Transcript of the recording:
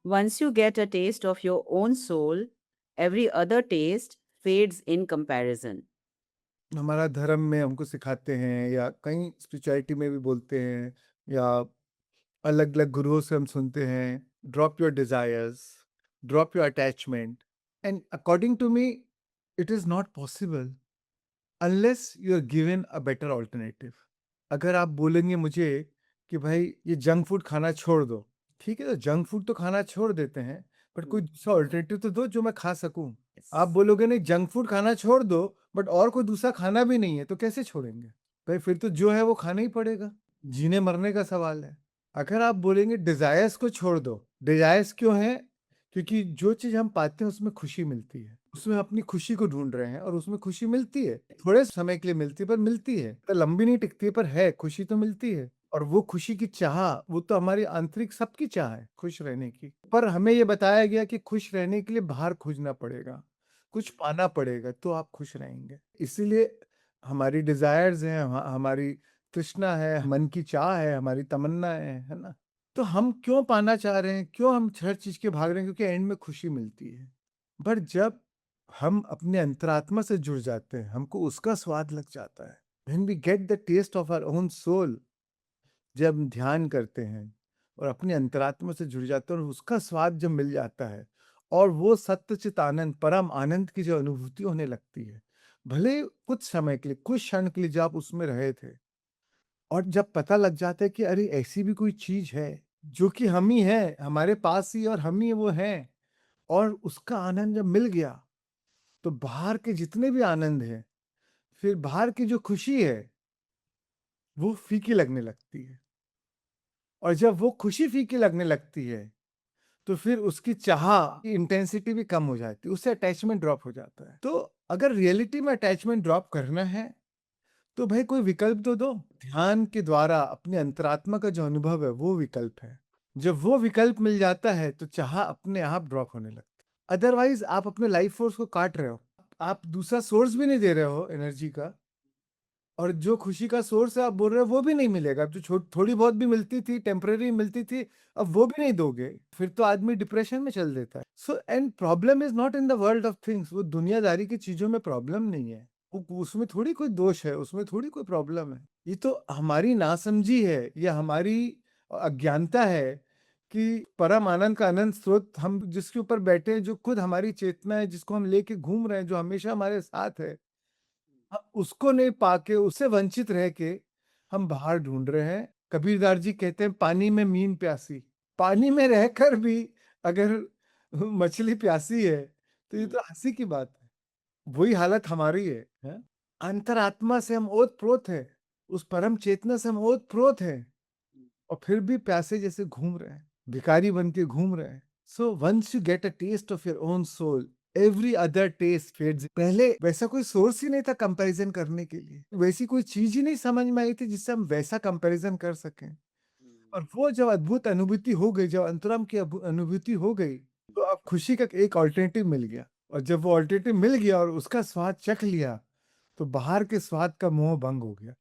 Once you get a taste of your own soul, every other taste fades in comparison. हमारा धर्म में हमको सिखाते हैं या कहीं स्पिरिचुअलिटी में भी बोलते हैं या अलग-अलग गुरुओं से हम सुनते हैं, drop your desires, drop your attachment and according to me it is not possible unless you are given a better alternative. अगर आप बोलेंगे मुझे कि भाई ये जंक फूड खाना छोड़ दो, ठीक है, तो जंक फूड तो खाना छोड़ देते हैं, बट कोई दूसरा अल्टरनेटिव तो दो जो मैं खा सकूँ। आप बोलोगे नहीं जंक फूड खाना छोड़ दो, बट और कोई दूसरा खाना भी नहीं है, तो कैसे छोड़ेंगे? भाई फिर तो जो है वो खाना ही पड़ेगा, जीने-मरने का सवाल है। अगर आप बोलेंगे डिज़ायर्स को छोड़ दो, डिज़ायर्स क्यों हैं? क्योंकि जो चीज़ हम पाते हैं उसमें खुशी मिलती है। उसमें अपनी खुशी को ढूँढ रहे हैं और उसमें खुशी मिलती है। थोड़े समय के लिए मिलती है पर मिलती है। तो लंबी नहीं टिकती है पर है, खुशी तो मिलती है। और वो खुशी की चाह, वो तो हमारी आंतरिक सबकी चाह है, खुश रहने की। पर हमें ये बताया गया कि खुश रहने के लिए बाहर खोजना पड़ेगा, कुछ पाना पड़ेगा तो आप खुश रहेंगे। इसीलिए हमारी डिज़ायर्स हैं, हमारी तृष्णा है, मन की चाह है, हमारी तमन्ना है ना? तो हम क्यों पाना चाह रहे हैं, क्यों हम हर चीज़ के भाग रहे हैं? क्योंकि एंड में खुशी मिलती है। पर जब हम अपने अंतरात्मा से जुड़ जाते हैं, हमको उसका स्वाद लग जाता है। When we get the taste of our own soul, जब हम ध्यान करते हैं और अपने अंतरात्मा से जुड़ जाते हैं और उसका स्वाद जब मिल जाता है और वो सत्यचित आनंद, परम आनंद की जो अनुभूति होने लगती है, भले कुछ समय के लिए, कुछ क्षण के लिए जब आप उसमें रहे थे और जब पता लग जाता है कि अरे ऐसी भी कोई चीज़ है, जो कि हम ही हैं, हमारे पास ही और हम ही वो हैं और उसका आनंद जब मिल गया, तो बाहर के जितने भी आनंद हैं, फिर बाहर की जो खुशी है, वो फीकी लगने लगती है और जब वो खुशी फीकी लगने लगती है, तो फिर उसकी चाह की इंटेंसिटी भी कम हो जाती है, उससे अटैचमेंट ड्रॉप हो जाता है। तो अगर रियलिटी में अटैचमेंट ड्रॉप करना है, तो भाई कोई विकल्प तो दो। ध्यान के द्वारा अपने अंतरात्मा का जो अनुभव है, वो विकल्प है। जब वो विकल्प मिल जाता है, तो चाह अपने आप ड्रॉप होने लगती है। अदरवाइज़ आप अपने लाइफ फोर्स को काट रहे हो। आप दूसरा सोर्स भी नहीं दे रहे हो एनर्जी का और जो खुशी का सोर्स है आप बोल रहे हो वो भी नहीं मिलेगा। अब जो थोड़ी बहुत भी मिलती थी, टेम्परेरी मिलती थी, अब वो भी नहीं दोगे, फिर तो आदमी डिप्रेशन में चल देता है। So and problem is not in the world of things, वो दुनियादारी की चीज़ों में प्रॉब्लम नहीं है। वो उसमें थोड़ी कोई दोष है, उसमें थोड़ी कोई प्रॉब्लम है। ये तो हमारी नासमझी है या हमारी अज्ञानता है कि परम आनंद का अनंत स्रोत हम जिसके ऊपर बैठे हैं, जो खुद हमारी चेतना है, जिसको हम लेके घूम रहे हैं, जो हमेशा हमारे साथ है, उसको नहीं पाके, उससे वंचित रह के हम बाहर ढूँढ रहे हैं। कबीरदास जी कहते हैं पानी में मीन प्यासी। पानी में रहकर भी अगर मछली प्यासी है, तो ये तो हँसी की बात है। वही हालत हमारी है, हैं? अंतरात्मा से हम ओत-प्रोत हैं, उस परम चेतना से हम ओत-प्रोत हैं और फिर भी प्यासे जैसे घूम रहे हैं, भिखारी बन के घूम रहे हैं। So once you get a taste of your own soul, every other taste fades. पहले वैसा कोई सोर्स ही नहीं था कंपैरिज़न करने के लिए, वैसी कोई चीज़ ही नहीं समझ में आई थी जिससे हम वैसा कंपैरिज़न कर सकें। और वो जब अद्भुत अनुभूति हो गई, जब अंतरम की अनुभूति हो गई, तो अब खुशी का एक अल्टरनेटिव मिल गया और जब वो अल्टरनेटिव मिल गया और उसका स्वाद चख लिया, तो बाहर के स्वाद का मोह भंग हो गया।